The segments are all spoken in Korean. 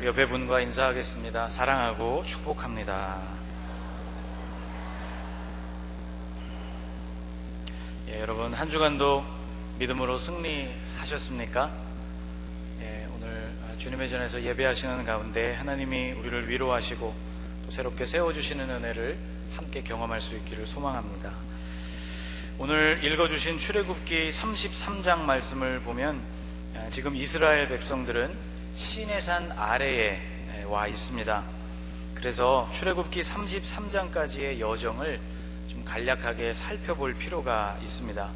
옆에 분과 인사하겠습니다. 사랑하고 축복합니다. 여러분 한 주간도 믿음으로 승리하셨습니까? 오늘 주님의 전에서 예배하시는 가운데 하나님이 우리를 위로하시고 또 새롭게 세워주시는 은혜를 함께 경험할 수 있기를 소망합니다. 오늘 읽어주신 출애굽기 33장 말씀을 보면 지금 이스라엘 백성들은 시내산 아래에 와 있습니다. 그래서 출애굽기 33장까지의 여정을 좀 간략하게 살펴볼 필요가 있습니다.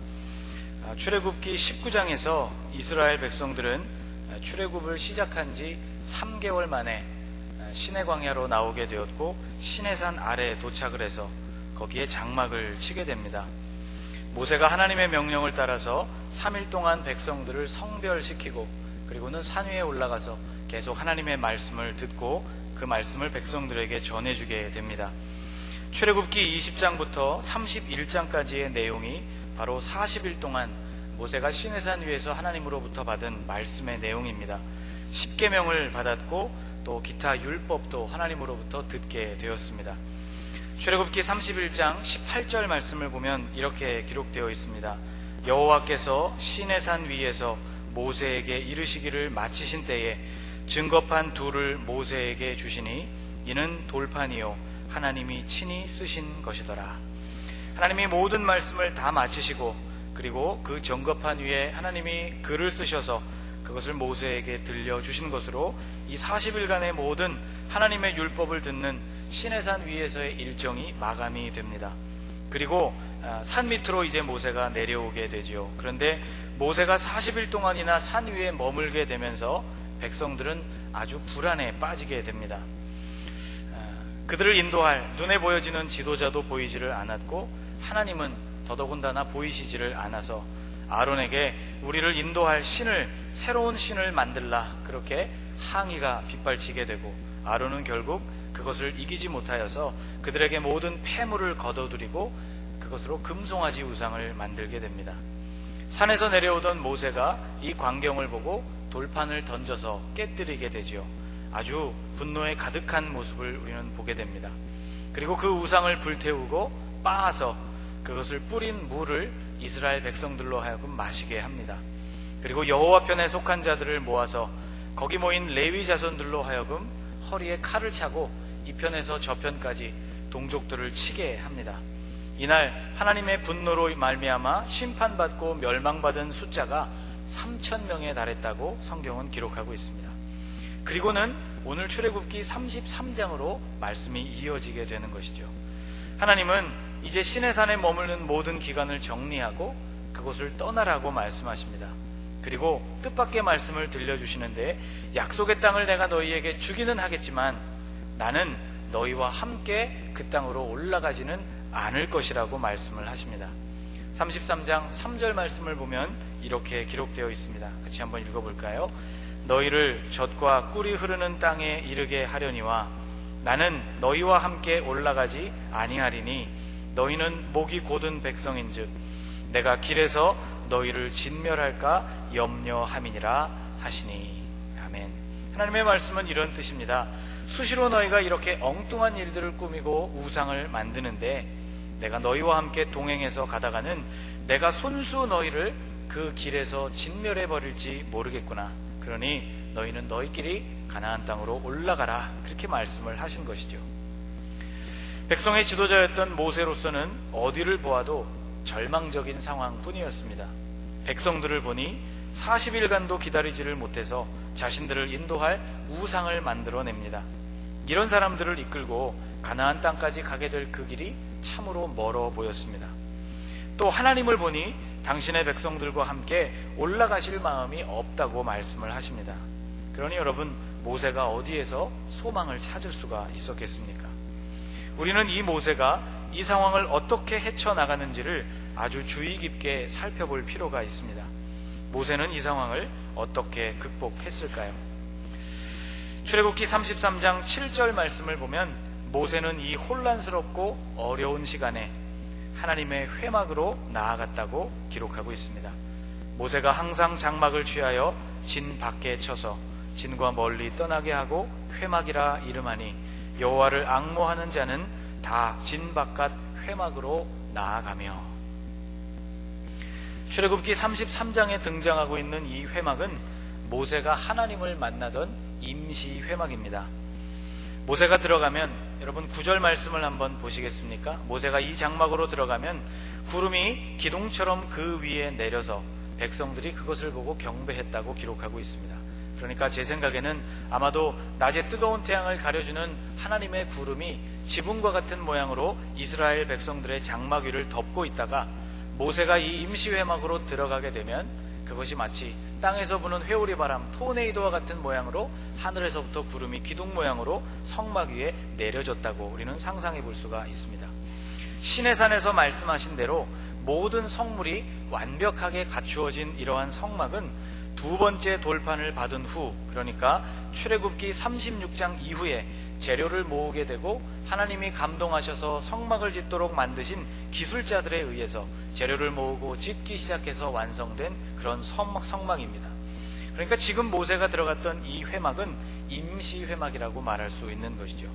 출애굽기 19장에서 이스라엘 백성들은 출애굽을 시작한 지 3개월 만에 시내 광야로 나오게 되었고 시내산 아래에 도착을 해서 거기에 장막을 치게 됩니다. 모세가 하나님의 명령을 따라서 3일 동안 백성들을 성별시키고 그리고는 산 위에 올라가서 계속 하나님의 말씀을 듣고 그 말씀을 백성들에게 전해주게 됩니다. 출애굽기 20장부터 31장까지의 내용이 바로 40일 동안 모세가 시내산 위에서 하나님으로부터 받은 말씀의 내용입니다. 십계명을 받았고 또 기타 율법도 하나님으로부터 듣게 되었습니다. 출애굽기 31장 18절 말씀을 보면 이렇게 기록되어 있습니다. 여호와께서 시내산 위에서 모세에게 이르시기를 마치신 때에 증거판 둘을 모세에게 주시니 이는 돌판이요 하나님이 친히 쓰신 것이더라. 하나님이 모든 말씀을 다 마치시고 그리고 그 증거판 위에 하나님이 글을 쓰셔서 그것을 모세에게 들려주신 것으로 이 40일간의 모든 하나님의 율법을 듣는 시내산 위에서의 일정이 마감이 됩니다. 그리고 산 밑으로 이제 모세가 내려오게 되지요. 그런데 모세가 40일 동안이나 산 위에 머물게 되면서 백성들은 아주 불안에 빠지게 됩니다. 그들을 인도할 눈에 보여지는 지도자도 보이지를 않았고 하나님은 더더군다나 보이시지를 않아서 아론에게 우리를 인도할 신을 새로운 신을 만들라 그렇게 항의가 빗발치게 되고 아론은 결국 그것을 이기지 못하여서 그들에게 모든 폐물을 거둬들이고 그것으로 금송아지 우상을 만들게 됩니다. 산에서 내려오던 모세가 이 광경을 보고 돌판을 던져서 깨뜨리게 되지요. 아주 분노에 가득한 모습을 우리는 보게 됩니다. 그리고 그 우상을 불태우고 빻아서 그것을 뿌린 물을 이스라엘 백성들로 하여금 마시게 합니다. 그리고 여호와 편에 속한 자들을 모아서 거기 모인 레위 자손들로 하여금 허리에 칼을 차고 이 편에서 저 편까지 동족들을 치게 합니다. 이날 하나님의 분노로 말미암아 심판받고 멸망받은 숫자가 3,000명에 달했다고 성경은 기록하고 있습니다. 그리고는 오늘 출애굽기 33장으로 말씀이 이어지게 되는 것이죠. 하나님은 이제 시내산에 머무는 모든 기간을 정리하고 그곳을 떠나라고 말씀하십니다. 그리고 뜻밖의 말씀을 들려주시는데 약속의 땅을 내가 너희에게 주기는 하겠지만 나는 너희와 함께 그 땅으로 올라가지는 않을 것이라고 말씀을 하십니다. 33장 3절 말씀을 보면 이렇게 기록되어 있습니다. 같이 한번 읽어볼까요? 너희를 젖과 꿀이 흐르는 땅에 이르게 하려니와 나는 너희와 함께 올라가지 아니하리니 너희는 목이 곧은 백성인즉 내가 길에서 너희를 진멸할까 염려함이니라 하시니. 아멘. 하나님의 말씀은 이런 뜻입니다. 수시로 너희가 이렇게 엉뚱한 일들을 꾸미고 우상을 만드는데 내가 너희와 함께 동행해서 가다가는 내가 손수 너희를 그 길에서 진멸해버릴지 모르겠구나. 그러니 너희는 너희끼리 가나안 땅으로 올라가라. 그렇게 말씀을 하신 것이죠. 백성의 지도자였던 모세로서는 어디를 보아도 절망적인 상황뿐이었습니다. 백성들을 보니 40일간도 기다리지를 못해서 자신들을 인도할 우상을 만들어냅니다. 이런 사람들을 이끌고 가나안 땅까지 가게 될 그 길이 참으로 멀어 보였습니다. 또 하나님을 보니 당신의 백성들과 함께 올라가실 마음이 없다고 말씀을 하십니다. 그러니 여러분, 모세가 어디에서 소망을 찾을 수가 있었겠습니까? 우리는 이 모세가 이 상황을 어떻게 헤쳐나가는지를 아주 주의 깊게 살펴볼 필요가 있습니다. 모세는 이 상황을 어떻게 극복했을까요? 출애굽기 33장 7절 말씀을 보면 모세는 이 혼란스럽고 어려운 시간에 하나님의 회막으로 나아갔다고 기록하고 있습니다. 모세가 항상 장막을 취하여 진 밖에 쳐서 진과 멀리 떠나게 하고 회막이라 이름하니 여호와를 앙모하는 자는 다 진 바깥 회막으로 나아가며. 출애굽기 33장에 등장하고 있는 이 회막은 모세가 하나님을 만나던 임시 회막입니다. 모세가 들어가면, 여러분 9절 말씀을 한번 보시겠습니까? 모세가 이 장막으로 들어가면 구름이 기둥처럼 그 위에 내려서 백성들이 그것을 보고 경배했다고 기록하고 있습니다. 그러니까 제 생각에는 아마도 낮에 뜨거운 태양을 가려주는 하나님의 구름이 지붕과 같은 모양으로 이스라엘 백성들의 장막 위를 덮고 있다가 모세가 이 임시 회막으로 들어가게 되면 그것이 마치 땅에서 부는 회오리 바람, 토네이도와 같은 모양으로 하늘에서부터 구름이 기둥 모양으로 성막 위에 내려졌다고 우리는 상상해 볼 수가 있습니다. 시내산에서 말씀하신 대로 모든 성물이 완벽하게 갖추어진 이러한 성막은 두 번째 돌판을 받은 후, 그러니까 출애굽기 36장 이후에 재료를 모으게 되고 하나님이 감동하셔서 성막을 짓도록 만드신 기술자들에 의해서 재료를 모으고 짓기 시작해서 완성된 그런 성막입니다. 그러니까 지금 모세가 들어갔던 이 회막은 임시 회막이라고 말할 수 있는 것이죠.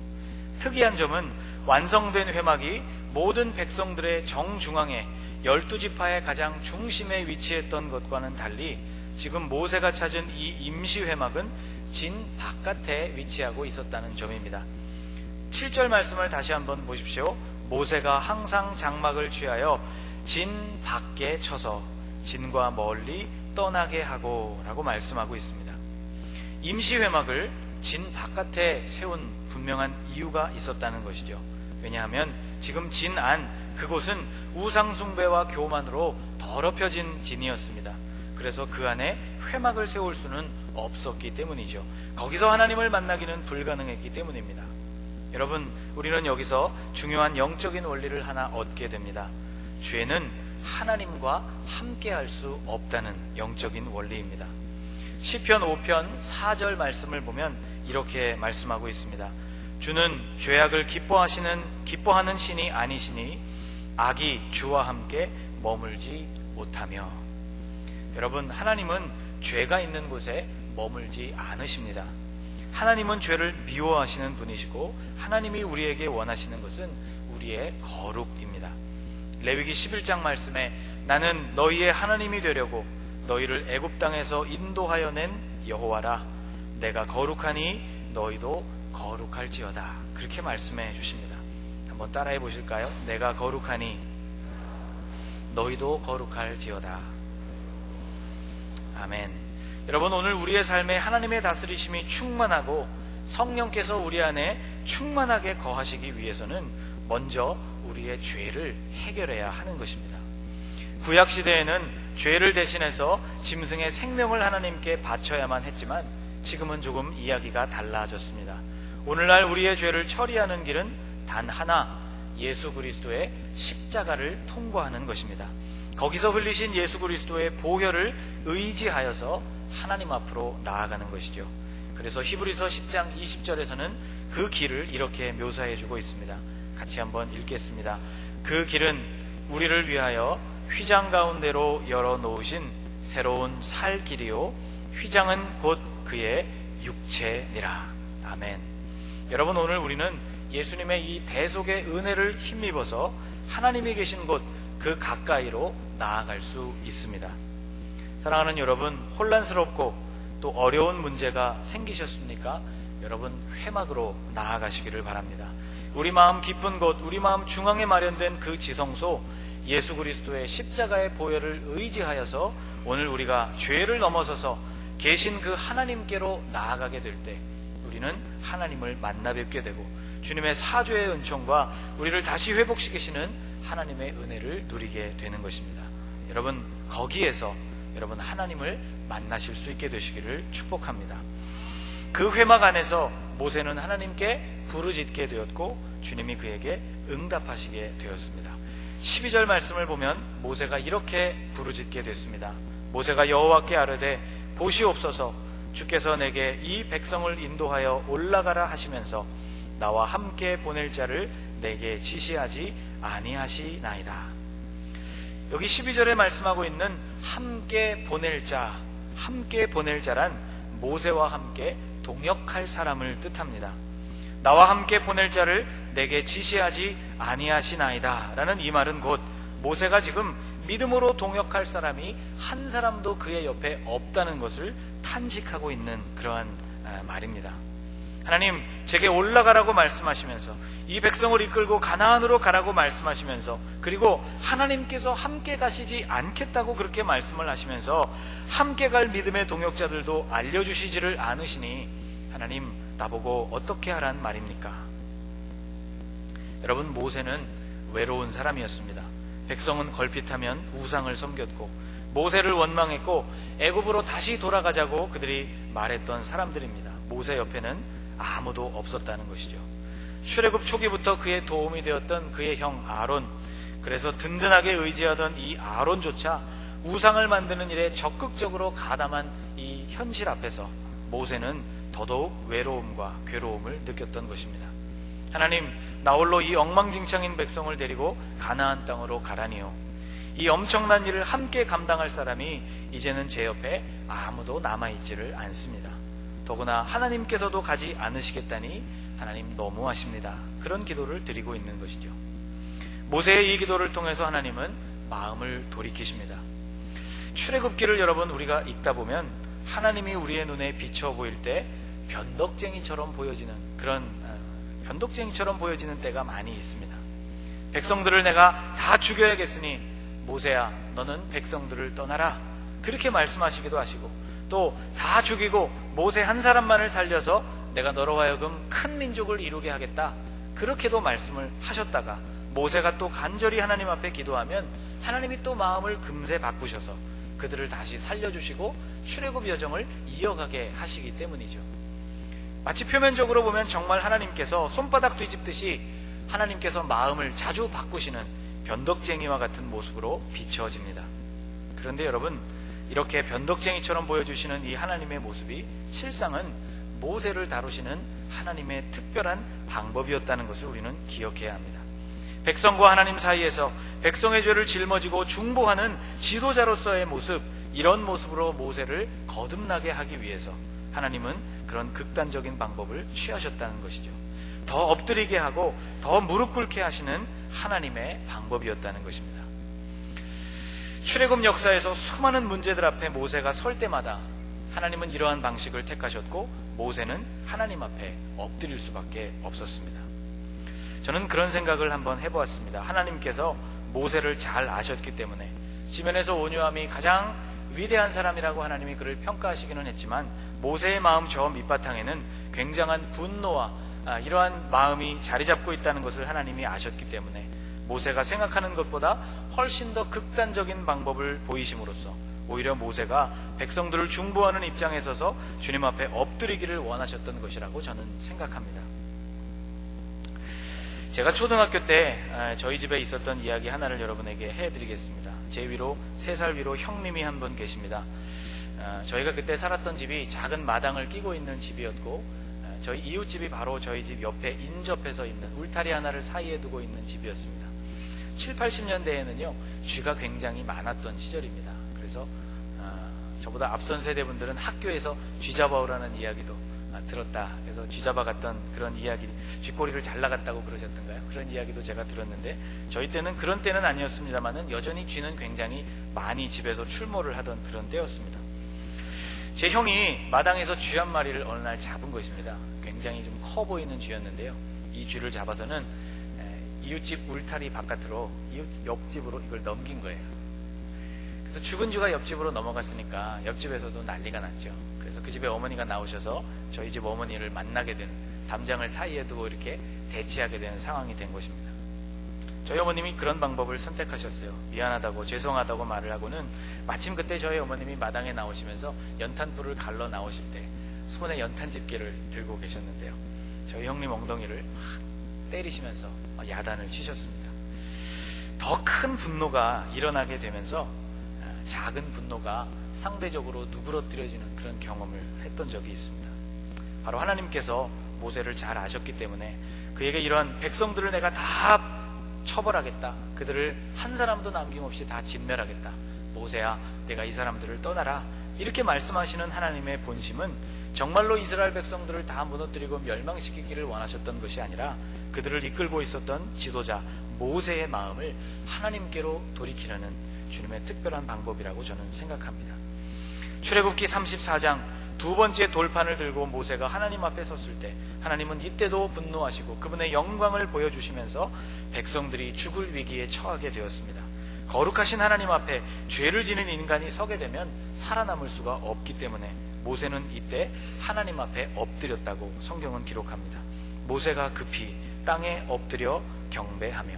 특이한 점은 완성된 회막이 모든 백성들의 정중앙에 12지파의 가장 중심에 위치했던 것과는 달리 지금 모세가 찾은 이 임시 회막은 진 바깥에 위치하고 있었다는 점입니다. 7절 말씀을 다시 한번 보십시오. 모세가 항상 장막을 취하여 진 밖에 쳐서 진과 멀리 떠나게 하고 라고 말씀하고 있습니다. 임시 회막을 진 바깥에 세운 분명한 이유가 있었다는 것이죠. 왜냐하면 지금 진 안, 그곳은 우상숭배와 교만으로 더럽혀진 진이었습니다. 그래서 그 안에 회막을 세울 수는 없었기 때문이죠. 거기서 하나님을 만나기는 불가능했기 때문입니다. 여러분, 우리는 여기서 중요한 영적인 원리를 하나 얻게 됩니다. 죄는 하나님과 함께할 수 없다는 영적인 원리입니다. 시편 5편 4절 말씀을 보면 이렇게 말씀하고 있습니다. 주는 죄악을 기뻐하는 신이 아니시니 악이 주와 함께 머물지 못하며. 여러분, 하나님은 죄가 있는 곳에 머물지 않으십니다. 하나님은 죄를 미워하시는 분이시고 하나님이 우리에게 원하시는 것은 우리의 거룩입니다. 레위기 11장 말씀에 나는 너희의 하나님이 되려고 너희를 애굽 땅에서 인도하여 낸 여호와라. 내가 거룩하니 너희도 거룩할지어다. 그렇게 말씀해 주십니다. 한번 따라해 보실까요? 내가 거룩하니 너희도 거룩할지어다. 아멘. 여러분, 오늘 우리의 삶에 하나님의 다스리심이 충만하고 성령께서 우리 안에 충만하게 거하시기 위해서는 먼저 우리의 죄를 해결해야 하는 것입니다. 구약시대에는 죄를 대신해서 짐승의 생명을 하나님께 바쳐야만 했지만 지금은 조금 이야기가 달라졌습니다. 오늘날 우리의 죄를 처리하는 길은 단 하나, 예수 그리스도의 십자가를 통과하는 것입니다. 거기서 흘리신 예수 그리스도의 보혈을 의지하여서 하나님 앞으로 나아가는 것이죠. 그래서 히브리서 10장 20절에서는 그 길을 이렇게 묘사해 주고 있습니다. 같이 한번 읽겠습니다. 그 길은 우리를 위하여 휘장 가운데로 열어놓으신 새로운 살 길이요 휘장은 곧 그의 육체니라. 아멘. 여러분, 오늘 우리는 예수님의 이 대속의 은혜를 힘입어서 하나님이 계신 곳 그 가까이로 나아갈 수 있습니다. 사랑하는 여러분, 혼란스럽고 또 어려운 문제가 생기셨습니까? 여러분, 회막으로 나아가시기를 바랍니다. 우리 마음 깊은 곳, 우리 마음 중앙에 마련된 그 지성소, 예수 그리스도의 십자가의 보혈을 의지하여서 오늘 우리가 죄를 넘어서서 계신 그 하나님께로 나아가게 될 때 우리는 하나님을 만나 뵙게 되고 주님의 사죄의 은총과 우리를 다시 회복시키시는 하나님의 은혜를 누리게 되는 것입니다. 여러분, 거기에서 여러분 하나님을 만나실 수 있게 되시기를 축복합니다. 그 회막 안에서 모세는 하나님께 부르짖게 되었고 주님이 그에게 응답하시게 되었습니다. 12절 말씀을 보면 모세가 이렇게 부르짖게 됐습니다. 모세가 여호와께 아뢰되 보시옵소서, 주께서 내게 이 백성을 인도하여 올라가라 하시면서 나와 함께 보낼 자를 내게 지시하지 아니하시나이다. 여기 12절에 말씀하고 있는 함께 보낼 자, 함께 보낼 자란 모세와 함께 동역할 사람을 뜻합니다. 나와 함께 보낼 자를 내게 지시하지 아니하시나이다 라는 이 말은 곧 모세가 지금 믿음으로 동역할 사람이 한 사람도 그의 옆에 없다는 것을 탄식하고 있는 그러한 말입니다. 하나님, 제게 올라가라고 말씀하시면서 이 백성을 이끌고 가나안으로 가라고 말씀하시면서, 그리고 하나님께서 함께 가시지 않겠다고 그렇게 말씀을 하시면서 함께 갈 믿음의 동역자들도 알려주시지를 않으시니 하나님, 나보고 어떻게 하란 말입니까? 여러분, 모세는 외로운 사람이었습니다. 백성은 걸핏하면 우상을 섬겼고 모세를 원망했고 애굽으로 다시 돌아가자고 그들이 말했던 사람들입니다. 모세 옆에는 아무도 없었다는 것이죠. 출애굽 초기부터 그의 도움이 되었던 그의 형 아론, 그래서 든든하게 의지하던 이 아론조차 우상을 만드는 일에 적극적으로 가담한 이 현실 앞에서 모세는 더더욱 외로움과 괴로움을 느꼈던 것입니다. 하나님, 나 홀로 이 엉망진창인 백성을 데리고 가나안 땅으로 가라니요. 이 엄청난 일을 함께 감당할 사람이 이제는 제 옆에 아무도 남아있지를 않습니다. 더구나 하나님께서도 가지 않으시겠다니 하나님 너무하십니다. 그런 기도를 드리고 있는 것이죠. 모세의 이 기도를 통해서 하나님은 마음을 돌이키십니다. 출애굽기를 여러분 우리가 읽다 보면 하나님이 우리의 눈에 비쳐 보일 때 변덕쟁이처럼 보여지는 그런 변덕쟁이처럼 보여지는 때가 많이 있습니다. 백성들을 내가 다 죽여야겠으니 모세야 너는 백성들을 떠나라, 그렇게 말씀하시기도 하시고, 또 다 죽이고 모세 한 사람만을 살려서 내가 너로 하여금 큰 민족을 이루게 하겠다, 그렇게도 말씀을 하셨다가 모세가 또 간절히 하나님 앞에 기도하면 하나님이 또 마음을 금세 바꾸셔서 그들을 다시 살려주시고 출애굽 여정을 이어가게 하시기 때문이죠. 마치 표면적으로 보면 정말 하나님께서 손바닥 뒤집듯이 하나님께서 마음을 자주 바꾸시는 변덕쟁이와 같은 모습으로 비춰집니다. 그런데 여러분, 이렇게 변덕쟁이처럼 보여주시는 이 하나님의 모습이 실상은 모세를 다루시는 하나님의 특별한 방법이었다는 것을 우리는 기억해야 합니다. 백성과 하나님 사이에서 백성의 죄를 짊어지고 중보하는 지도자로서의 모습, 이런 모습으로 모세를 거듭나게 하기 위해서 하나님은 그런 극단적인 방법을 취하셨다는 것이죠. 더 엎드리게 하고 더 무릎 꿇게 하시는 하나님의 방법이었다는 것입니다. 출애굽 역사에서 수많은 문제들 앞에 모세가 설 때마다 하나님은 이러한 방식을 택하셨고 모세는 하나님 앞에 엎드릴 수밖에 없었습니다. 저는 그런 생각을 한번 해보았습니다. 하나님께서 모세를 잘 아셨기 때문에 지면에서 온유함이 가장 위대한 사람이라고 하나님이 그를 평가하시기는 했지만 모세의 마음 저 밑바탕에는 굉장한 분노와 이러한 마음이 자리 잡고 있다는 것을 하나님이 아셨기 때문에 모세가 생각하는 것보다 훨씬 더 극단적인 방법을 보이심으로써 오히려 모세가 백성들을 중보하는 입장에 서서 주님 앞에 엎드리기를 원하셨던 것이라고 저는 생각합니다. 제가 초등학교 때 저희 집에 있었던 이야기 하나를 여러분에게 해드리겠습니다. 제 위로 3살 위로 형님이 한 분 계십니다. 저희가 그때 살았던 집이 작은 마당을 끼고 있는 집이었고 저희 이웃집이 바로 저희 집 옆에 인접해서 있는 울타리 하나를 사이에 두고 있는 집이었습니다. 7, 80년대에는요 쥐가 굉장히 많았던 시절입니다. 그래서 저보다 앞선 세대분들은 학교에서 쥐 잡아오라는 이야기도 들었다. 그래서 쥐 잡아갔던 그런 이야기, 쥐꼬리를 잘라갔다고 그러셨던가요? 그런 이야기도 제가 들었는데 저희 때는 그런 때는 아니었습니다만은 여전히 쥐는 굉장히 많이 집에서 출몰을 하던 그런 때였습니다. 제 형이 마당에서 쥐 한 마리를 어느 날 잡은 것입니다. 굉장히 좀 커 보이는 쥐였는데요. 이 쥐를 잡아서는 이웃집 울타리 바깥으로 이웃 옆집으로 이걸 넘긴 거예요. 그래서 죽은 쥐가 옆집으로 넘어갔으니까 옆집에서도 난리가 났죠. 그래서 그 집에 어머니가 나오셔서 저희 집 어머니를 만나게 되는, 담장을 사이에 두고 이렇게 대치하게 되는 상황이 된 것입니다. 저희 어머님이 그런 방법을 선택하셨어요. 미안하다고 죄송하다고 말을 하고는 마침 그때 저희 어머님이 마당에 나오시면서 연탄불을 갈러 나오실 때 손에 연탄 집게를 들고 계셨는데요. 저희 형님 엉덩이를 막 때리시면서 야단을 치셨습니다. 더 큰 분노가 일어나게 되면서 작은 분노가 상대적으로 누그러뜨려지는 그런 경험을 했던 적이 있습니다. 바로 하나님께서 모세를 잘 아셨기 때문에 그에게 이러한 백성들을 내가 다 처벌하겠다, 그들을 한 사람도 남김없이 다 진멸하겠다, 모세야 내가 이 사람들을 떠나라, 이렇게 말씀하시는 하나님의 본심은 정말로 이스라엘 백성들을 다 무너뜨리고 멸망시키기를 원하셨던 것이 아니라 그들을 이끌고 있었던 지도자 모세의 마음을 하나님께로 돌이키려는 주님의 특별한 방법이라고 저는 생각합니다. 출애굽기 34장 두 번째 돌판을 들고 모세가 하나님 앞에 섰을 때 하나님은 이때도 분노하시고 그분의 영광을 보여주시면서 백성들이 죽을 위기에 처하게 되었습니다. 거룩하신 하나님 앞에 죄를 지는 인간이 서게 되면 살아남을 수가 없기 때문에 모세는 이때 하나님 앞에 엎드렸다고 성경은 기록합니다. 모세가 급히 땅에 엎드려 경배하며.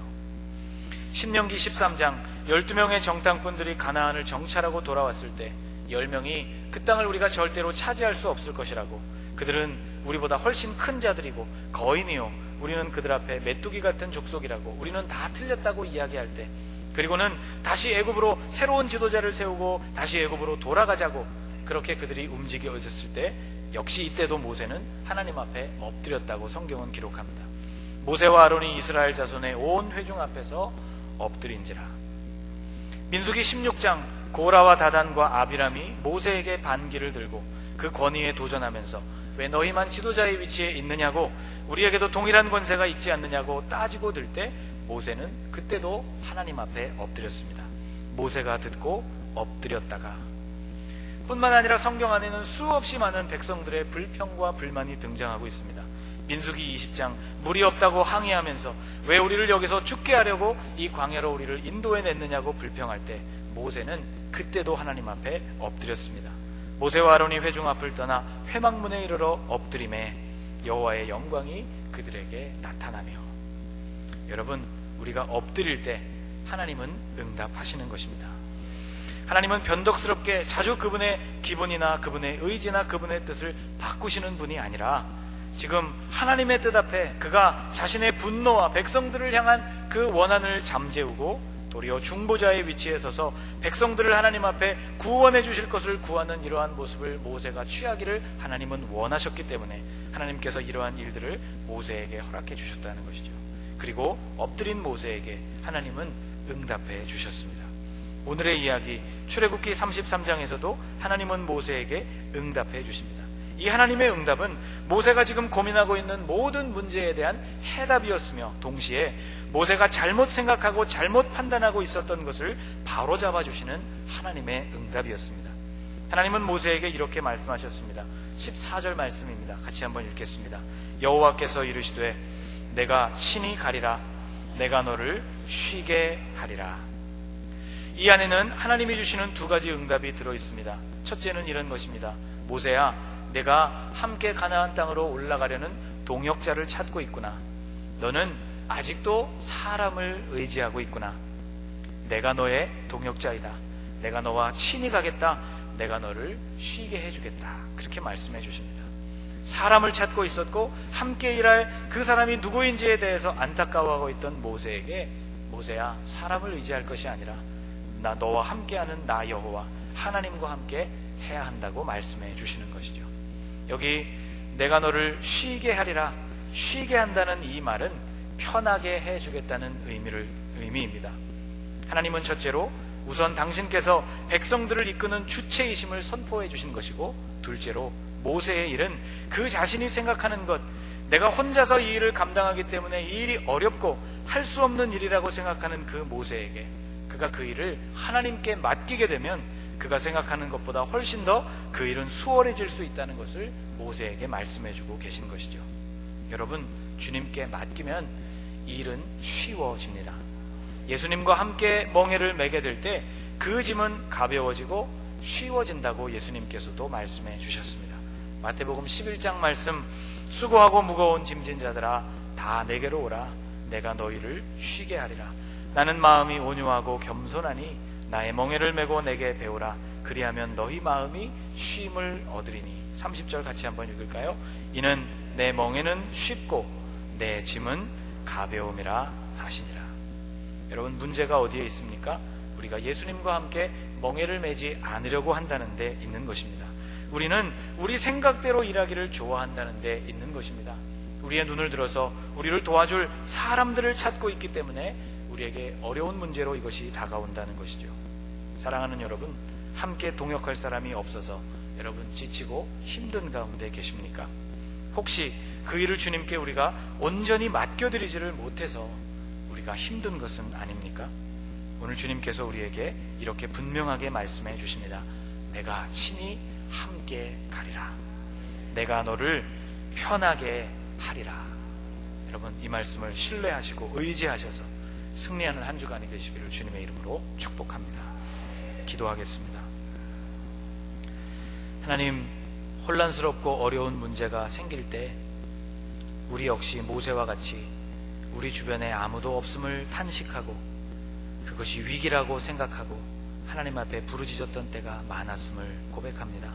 신명기 13장 12명의 정탐꾼들이 가나안을 정찰하고 돌아왔을 때 10명이 그 땅을 우리가 절대로 차지할 수 없을 것이라고, 그들은 우리보다 훨씬 큰 자들이고 거인이요 우리는 그들 앞에 메뚜기 같은 족속이라고, 우리는 다 틀렸다고 이야기할 때, 그리고는 다시 애굽으로 새로운 지도자를 세우고 다시 애굽으로 돌아가자고 그렇게 그들이 움직여졌을 때 역시 이때도 모세는 하나님 앞에 엎드렸다고 성경은 기록합니다. 모세와 아론이 이스라엘 자손의 온 회중 앞에서 엎드린지라. 민수기 16장 고라와 다단과 아비람이 모세에게 반기를 들고 그 권위에 도전하면서 왜 너희만 지도자의 위치에 있느냐고, 우리에게도 동일한 권세가 있지 않느냐고 따지고 들 때 모세는 그때도 하나님 앞에 엎드렸습니다. 모세가 듣고 엎드렸다가. 뿐만 아니라 성경 안에는 수없이 많은 백성들의 불평과 불만이 등장하고 있습니다. 민수기 20장 물이 없다고 항의하면서 왜 우리를 여기서 죽게 하려고 이 광야로 우리를 인도해냈느냐고 불평할 때 모세는 그때도 하나님 앞에 엎드렸습니다. 모세와 아론이 회중 앞을 떠나 회막문에 이르러 엎드림에 여호와의 영광이 그들에게 나타나며. 여러분, 우리가 엎드릴 때 하나님은 응답하시는 것입니다. 하나님은 변덕스럽게 자주 그분의 기분이나 그분의 의지나 그분의 뜻을 바꾸시는 분이 아니라 지금 하나님의 뜻 앞에 그가 자신의 분노와 백성들을 향한 그 원한을 잠재우고 도리어 중보자의 위치에 서서 백성들을 하나님 앞에 구원해 주실 것을 구하는 이러한 모습을 모세가 취하기를 하나님은 원하셨기 때문에 하나님께서 이러한 일들을 모세에게 허락해 주셨다는 것이죠. 그리고 엎드린 모세에게 하나님은 응답해 주셨습니다. 오늘의 이야기 출애굽기 33장에서도 하나님은 모세에게 응답해 주십니다. 이 하나님의 응답은 모세가 지금 고민하고 있는 모든 문제에 대한 해답이었으며 동시에 모세가 잘못 생각하고 잘못 판단하고 있었던 것을 바로잡아 주시는 하나님의 응답이었습니다. 하나님은 모세에게 이렇게 말씀하셨습니다. 14절 말씀입니다. 같이 한번 읽겠습니다. 여호와께서 이르시되 내가 친히 가리라. 내가 너를 쉬게 하리라. 이 안에는 하나님이 주시는 두 가지 응답이 들어있습니다. 첫째는 이런 것입니다. 모세야, 내가 함께 가나안 땅으로 올라가려는 동역자를 찾고 있구나. 너는 아직도 사람을 의지하고 있구나. 내가 너의 동역자이다. 내가 너와 친히 가겠다. 내가 너를 쉬게 해주겠다. 그렇게 말씀해 주십니다. 사람을 찾고 있었고 함께 일할 그 사람이 누구인지에 대해서 안타까워하고 있던 모세에게 모세야, 사람을 의지할 것이 아니라 나 너와 함께하는 나 여호와 하나님과 함께 해야 한다고 말씀해 주시는 것이죠. 여기 내가 너를 쉬게 하리라, 쉬게 한다는 이 말은 편하게 해주겠다는 의미입니다. 하나님은 첫째로 우선 당신께서 백성들을 이끄는 주체이심을 선포해 주신 것이고, 둘째로 모세의 일은 그 자신이 생각하는 것, 내가 혼자서 이 일을 감당하기 때문에 이 일이 어렵고 할 수 없는 일이라고 생각하는 그 모세에게 그가 그 일을 하나님께 맡기게 되면 그가 생각하는 것보다 훨씬 더 그 일은 수월해질 수 있다는 것을 모세에게 말씀해주고 계신 것이죠. 여러분, 주님께 맡기면 이 일은 쉬워집니다. 예수님과 함께 멍에를 매게 될 때 그 짐은 가벼워지고 쉬워진다고 예수님께서도 말씀해 주셨습니다. 마태복음 11장 말씀, 수고하고 무거운 짐진 자들아 다 내게로 오라. 내가 너희를 쉬게 하리라. 나는 마음이 온유하고 겸손하니 나의 멍에를 메고 내게 배우라. 그리하면 너희 마음이 쉼을 얻으리니. 30절 같이 한번 읽을까요? 이는 내 멍에는 쉽고 내 짐은 가벼움이라 하시니라. 여러분, 문제가 어디에 있습니까? 우리가 예수님과 함께 멍에를 매지 않으려고 한다는 데 있는 것입니다. 우리는 우리 생각대로 일하기를 좋아한다는 데 있는 것입니다. 우리의 눈을 들어서 우리를 도와줄 사람들을 찾고 있기 때문에 우리에게 어려운 문제로 이것이 다가온다는 것이죠. 사랑하는 여러분, 함께 동역할 사람이 없어서 여러분 지치고 힘든 가운데 계십니까? 혹시 그 일을 주님께 우리가 온전히 맡겨드리지를 못해서 우리가 힘든 것은 아닙니까? 오늘 주님께서 우리에게 이렇게 분명하게 말씀해 주십니다. 내가 친히 함께 가리라. 내가 너를 편하게 하리라. 여러분, 이 말씀을 신뢰하시고 의지하셔서 승리하는 한 주간이 되시기를 주님의 이름으로 축복합니다. 기도하겠습니다. 하나님, 혼란스럽고 어려운 문제가 생길 때 우리 역시 모세와 같이 우리 주변에 아무도 없음을 탄식하고 그것이 위기라고 생각하고 하나님 앞에 부르짖었던 때가 많았음을 고백합니다.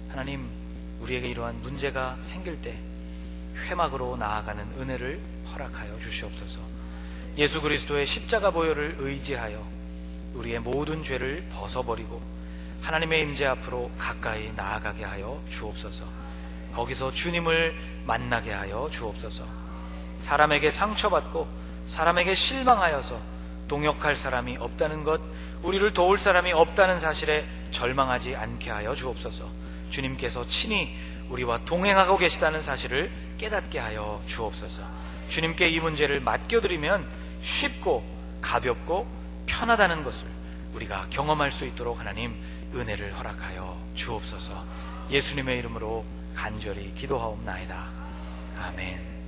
하나님, 우리에게 이러한 문제가 생길 때 회막으로 나아가는 은혜를 허락하여 주시옵소서. 예수 그리스도의 십자가 보혈을 의지하여 우리의 모든 죄를 벗어버리고 하나님의 임재 앞으로 가까이 나아가게 하여 주옵소서. 거기서 주님을 만나게 하여 주옵소서. 사람에게 상처받고 사람에게 실망하여서 동역할 사람이 없다는 것, 우리를 도울 사람이 없다는 사실에 절망하지 않게 하여 주옵소서. 주님께서 친히 우리와 동행하고 계시다는 사실을 깨닫게 하여 주옵소서. 주님께 이 문제를 맡겨드리면 쉽고 가볍고 편하다는 것을 우리가 경험할 수 있도록 하나님 은혜를 허락하여 주옵소서. 예수님의 이름으로 간절히 기도하옵나이다. 아멘.